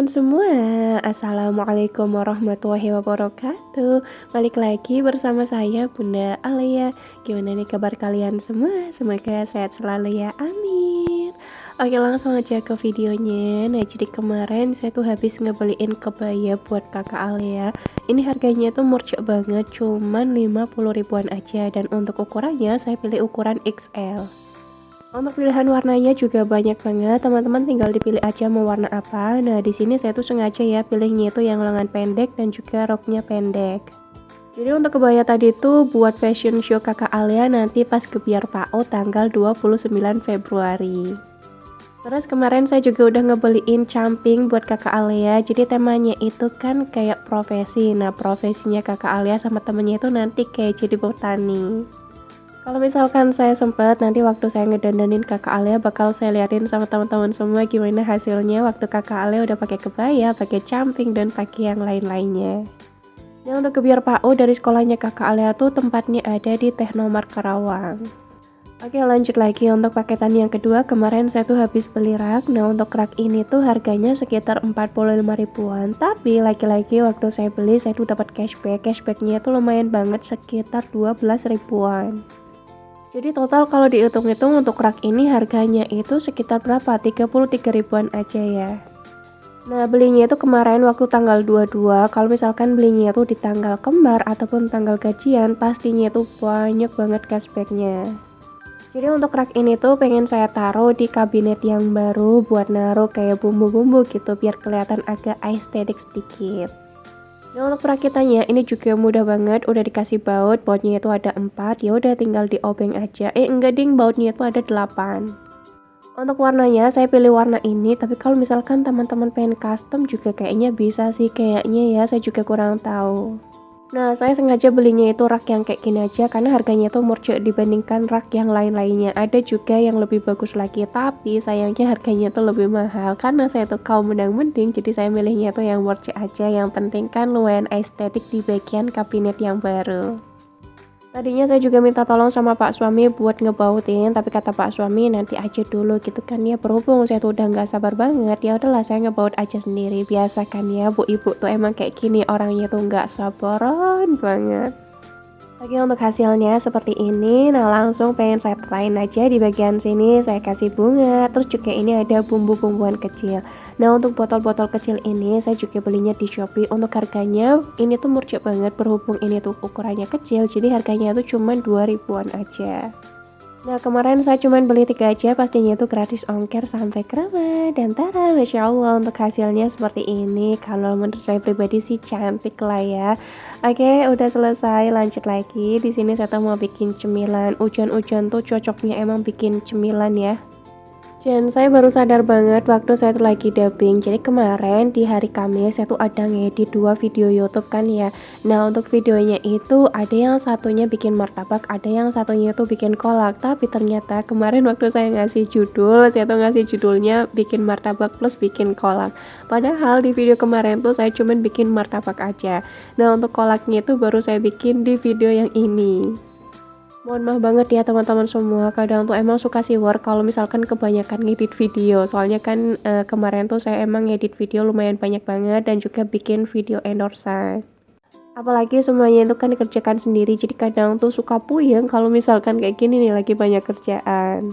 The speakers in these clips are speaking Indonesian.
teman-teman semua, Assalamualaikum warahmatullahi wabarakatuh. Balik lagi bersama saya Bunda Alia. Gimana nih kabar kalian semua? Semoga sehat selalu ya, amin. Oke, langsung aja ke videonya. Nah, jadi kemarin saya tuh habis ngebeliin kebaya buat kakak Alia. Ini harganya tuh murcak banget, cuman 50 ribuan aja. Dan untuk ukurannya saya pilih ukuran XL. Untuk pilihan warnanya juga banyak banget, teman-teman tinggal dipilih aja mau warna apa. Nah, di sini saya tuh sengaja ya pilihnya itu yang lengan pendek dan juga roknya pendek. Jadi untuk kebaya tadi tuh buat fashion show kakak Alia nanti pas Gebiar PAO tanggal 29 Februari. Terus kemarin saya juga udah ngebeliin camping buat kakak Alia. Jadi temanya itu kan kayak profesi. Nah, profesinya kakak Alia sama temennya itu nanti kayak jadi botani. Kalau misalkan saya sempat nanti waktu saya ngedandanin kakak Alia bakal saya liatin sama teman-teman semua gimana hasilnya waktu kakak Alia udah pakai kebaya, pakai camping dan pakai yang lain-lainnya. Nah, untuk Gebiar PAO dari sekolahnya kakak Alia tuh tempatnya ada di Technomart Karawang. Oke, lanjut lagi untuk paketan yang kedua. Kemarin saya tuh habis beli rak. Nah, untuk rak ini tuh harganya sekitar 45 ribuan. Tapi lagi-lagi waktu saya beli saya tuh dapat cashback. Cashbacknya tuh lumayan banget sekitar 12 ribuan. Jadi total kalau dihitung-hitung untuk rak ini harganya itu sekitar berapa? 33 ribuan aja ya. Nah, belinya itu kemarin waktu tanggal 22. Kalau misalkan belinya itu di tanggal kembar ataupun tanggal gajian, pastinya itu banyak banget cashbacknya. Jadi untuk rak ini tuh pengen saya taruh di kabinet yang baru buat naruh kayak bumbu-bumbu gitu biar kelihatan agak estetik sedikit. Nah, untuk perakitannya ini juga mudah banget, udah dikasih bautnya itu ada 4, ya udah tinggal diobeng aja. Enggak ding, bautnya itu ada 8. Untuk warnanya saya pilih warna ini, tapi kalau misalkan teman-teman pengen custom juga kayaknya bisa sih kayaknya ya, saya juga kurang tahu. Nah, saya sengaja belinya itu rak yang kayak gini aja karena harganya tuh murcak dibandingkan rak yang lain-lainnya. Ada juga yang lebih bagus lagi, tapi sayangnya harganya tuh lebih mahal. Karena saya tuh kaum mendang-mending, jadi saya milihnya tuh yang murcak aja. Yang penting kan lumayan estetik di bagian kabinet yang baru. Tadinya saya juga minta tolong sama Pak suami buat ngebautin, tapi kata Pak suami nanti aja dulu gitu kan ya. Berhubung saya tuh udah nggak sabar banget, ya udahlah saya ngebaut aja sendiri. Biasa kan ya, bu ibu tuh emang kayak gini orangnya tuh nggak sabaran banget. Oke, untuk hasilnya seperti ini. Nah, langsung pengen saya terain aja di bagian sini saya kasih bunga. Terus juga ini ada bumbu-bumbuan kecil. Nah, untuk botol-botol kecil ini saya juga belinya di Shopee. Untuk harganya ini tuh murcak banget berhubung ini tuh ukurannya kecil. Jadi harganya tuh cuma 2 ribuan aja. Nah, kemarin saya cuman beli 3 aja, pastinya itu gratis ongkir sampai ke rumah. Dan tada, Masya Allah untuk hasilnya seperti ini. Kalau menurut saya pribadi sih cantik lah ya. Oke, udah selesai, lanjut lagi. Di sini saya tuh mau bikin cemilan. Hujan-hujan tuh cocoknya emang bikin cemilan ya. Dan saya baru sadar banget waktu saya tuh lagi dubbing. Jadi kemarin di hari Kamis saya tuh ada ngedit 2 video YouTube kan ya. Nah, untuk videonya itu ada yang satunya bikin martabak, ada yang satunya tuh bikin kolak. Tapi ternyata kemarin waktu saya ngasih judul, saya tuh ngasih judulnya bikin martabak plus bikin kolak. Padahal di video kemarin tuh saya cuman bikin martabak aja. Nah, untuk kolaknya itu baru saya bikin di video yang ini. Mohon maaf banget ya teman-teman semua, kadang tuh emang suka siwar kalau misalkan kebanyakan ngedit video. Soalnya kan kemarin tuh saya emang ngedit video lumayan banyak banget dan juga bikin video endorse. Apalagi semuanya itu kan dikerjakan sendiri, jadi kadang tuh suka puyeng kalau misalkan kayak gini nih lagi banyak kerjaan.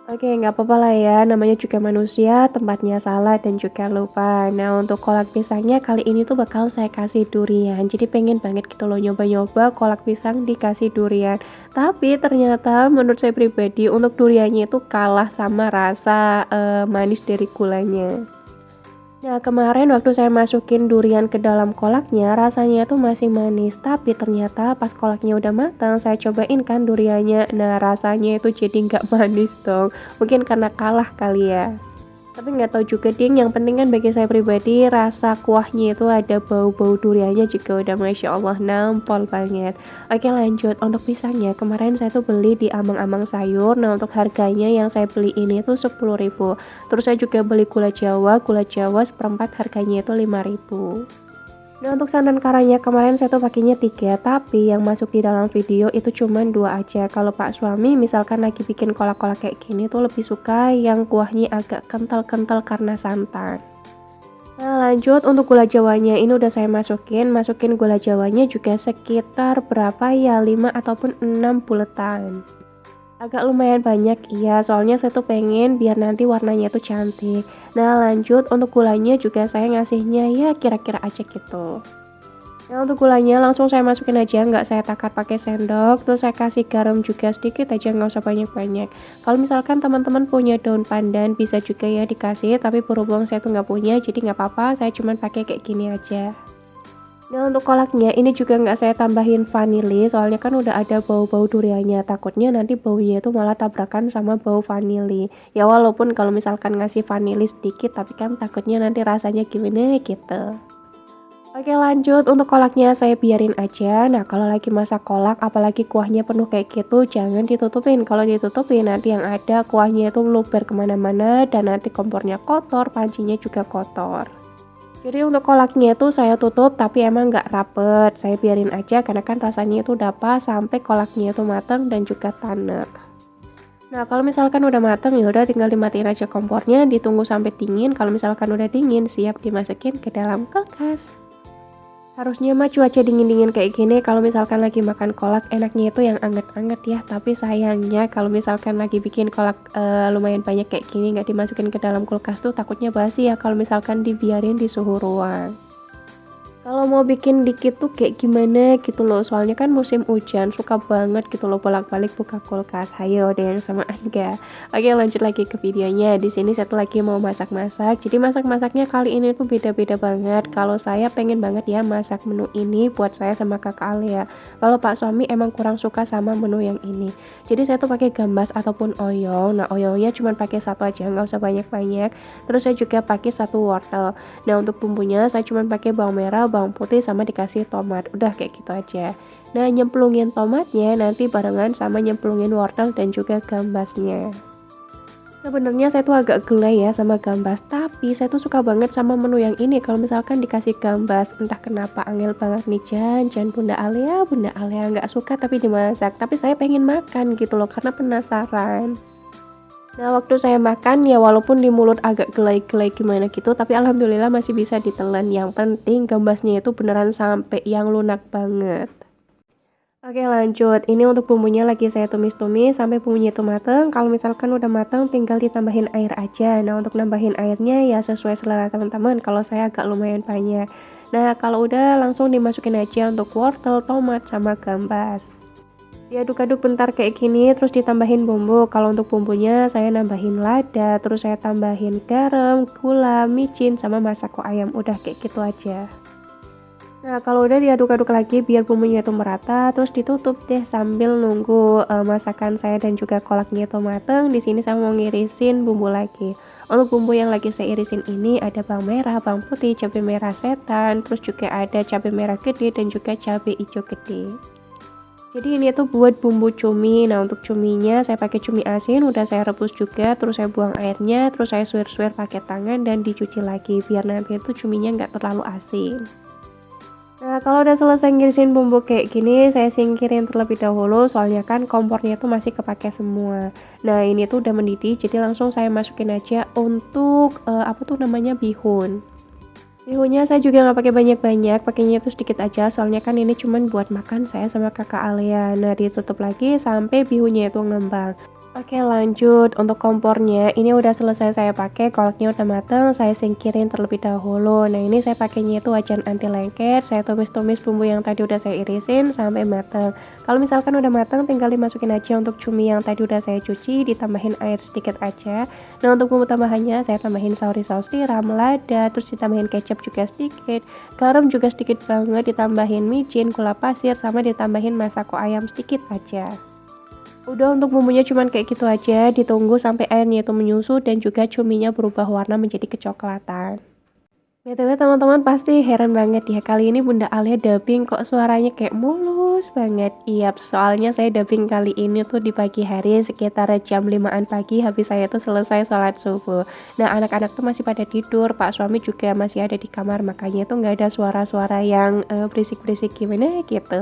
Oke, nggak apa-apa lah ya, namanya juga manusia, tempatnya salah dan juga lupa. Nah, untuk kolak pisangnya kali ini tuh bakal saya kasih durian. Jadi pengen banget gitu loh nyoba-nyoba kolak pisang dikasih durian. Tapi ternyata menurut saya pribadi untuk duriannya itu kalah sama rasa manis dari gulanya. Nah, kemarin waktu saya masukin durian ke dalam kolaknya, rasanya tuh masih manis. Tapi ternyata pas kolaknya udah matang, saya cobain kan duriannya. Nah, rasanya itu jadi nggak manis dong. Mungkin karena kalah kali ya. Tapi nggak tahu juga ding, yang penting kan bagi saya pribadi rasa kuahnya itu ada bau-bau duriannya juga udah Masya Allah nampol banget. Oke, lanjut untuk pisangnya kemarin saya tuh beli di Amang-Amang Sayur. Nah, untuk harganya yang saya beli ini tuh 10.000. Terus saya juga beli gula Jawa seperempat harganya itu 5.000. Nah, untuk santan karanya kemarin saya tuh pakainya 3, tapi yang masuk di dalam video itu cuma 2 aja. Kalau Pak suami misalkan lagi bikin kolak-kolak kayak gini tuh lebih suka yang kuahnya agak kental-kental karena santan. Nah lanjut untuk gula jawanya ini udah saya masukin gula jawanya juga sekitar berapa ya, 5 ataupun 6 buletan. Agak lumayan banyak iya, soalnya saya tuh pengen biar nanti warnanya tuh cantik. Nah lanjut untuk gulanya juga saya ngasihnya ya kira-kira aja gitu. Nah untuk gulanya langsung saya masukin aja, nggak saya takar pakai sendok, terus saya kasih garam juga sedikit aja, nggak usah banyak-banyak. Kalau misalkan teman-teman punya daun pandan bisa juga ya dikasih, tapi berhubung saya tuh nggak punya, jadi nggak apa-apa, saya cuman pakai kayak gini aja. Nah untuk kolaknya ini juga nggak saya tambahin vanili, soalnya kan udah ada bau-bau duriannya, takutnya nanti baunya itu malah tabrakan sama bau vanili. Ya walaupun kalau misalkan ngasih vanili sedikit, tapi kan takutnya nanti rasanya gimana gitu. Oke lanjut untuk kolaknya saya biarin aja. Nah kalau lagi masak kolak apalagi kuahnya penuh kayak gitu jangan ditutupin. Kalau ditutupin nanti yang ada kuahnya itu meluber kemana-mana dan nanti kompornya kotor, pancinya juga kotor. Jadi untuk kolaknya itu saya tutup tapi emang nggak rapet. Saya biarin aja karena kan rasanya itu udah pas sampai kolaknya itu matang dan juga tanek. Nah kalau misalkan udah matang ya udah tinggal dimatiin aja kompornya, ditunggu sampai dingin. Kalau misalkan udah dingin siap dimasukin ke dalam kulkas. Harusnya mah cuaca dingin-dingin kayak gini kalau misalkan lagi makan kolak enaknya itu yang anget-anget ya. Tapi sayangnya kalau misalkan lagi bikin kolak lumayan banyak kayak gini nggak dimasukin ke dalam kulkas tuh takutnya basi ya kalau misalkan dibiarin di suhu ruang. Kalau mau bikin dikit tuh kayak gimana gitu loh, soalnya kan musim hujan suka banget gitu loh bolak-balik buka kulkas. Hayo ada yang samaan enggak? Oke lanjut lagi ke videonya. Di sini saya tuh lagi mau masak-masak. Jadi masak-masaknya kali ini tuh beda-beda banget. Kalau saya pengen banget ya masak menu ini buat saya sama kakak Alia. Kalau Pak suami emang kurang suka sama menu yang ini. Jadi saya tuh pakai gambas ataupun oyong. Nah oyongnya cuma pakai satu aja, nggak usah banyak-banyak. Terus saya juga pakai satu wortel. Nah untuk bumbunya saya cuma pakai bawang merah, bawang putih sama dikasih tomat. Udah kayak gitu aja. Nah nyemplungin tomatnya nanti barengan sama nyemplungin wortel dan juga gambasnya. Sebenarnya saya tuh agak gulai ya sama gambas, tapi saya tuh suka banget sama menu yang ini. Kalau misalkan dikasih gambas, entah kenapa angel banget nih Jan Bunda Alia nggak suka tapi dimasak. Tapi saya pengen makan gitu loh karena penasaran. Nah waktu saya makan ya walaupun di mulut agak gelai-gelai gimana gitu, tapi alhamdulillah masih bisa ditelan. Yang penting gambasnya itu beneran sampai yang lunak banget. Oke lanjut, ini untuk bumbunya lagi saya tumis-tumis sampai bumbunya itu mateng. Kalau misalkan udah mateng tinggal ditambahin air aja. Nah untuk nambahin airnya ya sesuai selera teman-teman, kalau saya agak lumayan banyak. Nah kalau udah langsung dimasukin aja untuk wortel, tomat, sama gambas. Diaduk-aduk bentar kayak gini terus ditambahin bumbu. Kalau untuk bumbunya saya nambahin lada, terus saya tambahin garam, gula, micin, sama masako ayam. Udah kayak gitu aja. Nah kalau udah diaduk-aduk lagi biar bumbunya itu merata, terus ditutup deh sambil nunggu masakan saya dan juga kolaknya itu mateng. Di sini saya mau ngirisin bumbu lagi. Untuk bumbu yang lagi saya irisin ini ada bawang merah, bawang putih, cabai merah setan, terus juga ada cabai merah gede dan juga cabai hijau gede. Jadi ini tuh buat bumbu cumi. Nah untuk cuminya saya pakai cumi asin, udah saya rebus juga, terus saya buang airnya, terus saya suir-suir pakai tangan dan dicuci lagi biar nanti itu cuminya nggak terlalu asin. Nah kalau udah selesai ngirisin bumbu kayak gini saya singkirin terlebih dahulu soalnya kan kompornya tuh masih kepake semua. Nah ini tuh udah mendidih jadi langsung saya masukin aja untuk apa tuh namanya bihun. Bihunnya saya juga nggak pakai banyak-banyak, pakainya tuh sedikit aja soalnya kan ini cuman buat makan saya sama kakak Alia. Nah ditutup lagi sampai bihunnya itu ngembang. Oke lanjut untuk kompornya ini udah selesai saya pakai, kolaknya udah mateng, saya singkirin terlebih dahulu. Nah ini saya pakainya itu wajan anti lengket, saya tumis-tumis bumbu yang tadi udah saya irisin sampai mateng. Kalau misalkan udah mateng tinggal dimasukin aja untuk cumi yang tadi udah saya cuci, ditambahin air sedikit aja. Nah untuk bumbu tambahannya saya tambahin saus tiram, lada, terus ditambahin kecap juga sedikit, garam juga sedikit banget, ditambahin micin, gula pasir, sama ditambahin masako ayam sedikit aja. Udah untuk bumbunya cuman kayak gitu aja, ditunggu sampai airnya itu menyusut dan juga cuminya berubah warna menjadi kecoklatan. BTW teman-teman pasti heran banget ya, kali ini Bunda Alia dubbing kok suaranya kayak mulus banget. Iya, soalnya saya dubbing kali ini tuh di pagi hari sekitar jam 5-an pagi habis saya tuh selesai sholat subuh. Nah anak-anak tuh masih pada tidur, Pak suami juga masih ada di kamar, makanya tuh nggak ada suara-suara yang berisik-berisik gimana gitu.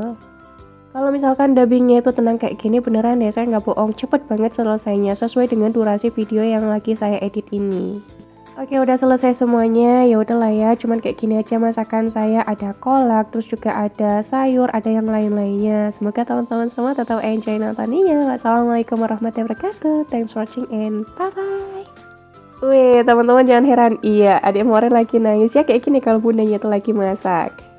Kalau misalkan dubbingnya itu tenang kayak gini beneran deh saya nggak bohong cepet banget selesainya sesuai dengan durasi video yang lagi saya edit ini. Oke, udah selesai semuanya. Ya udahlah ya, cuman kayak gini aja masakan saya. Ada kolak, terus juga ada sayur, ada yang lain-lainnya. Semoga teman-teman semua tetap enjoy nontonnya. Wassalamualaikum warahmatullahi wabarakatuh. Thanks for watching and bye-bye. Wih, teman-teman jangan heran. Iya, adik More lagi nangis ya kayak gini kalau bundanya tuh lagi masak.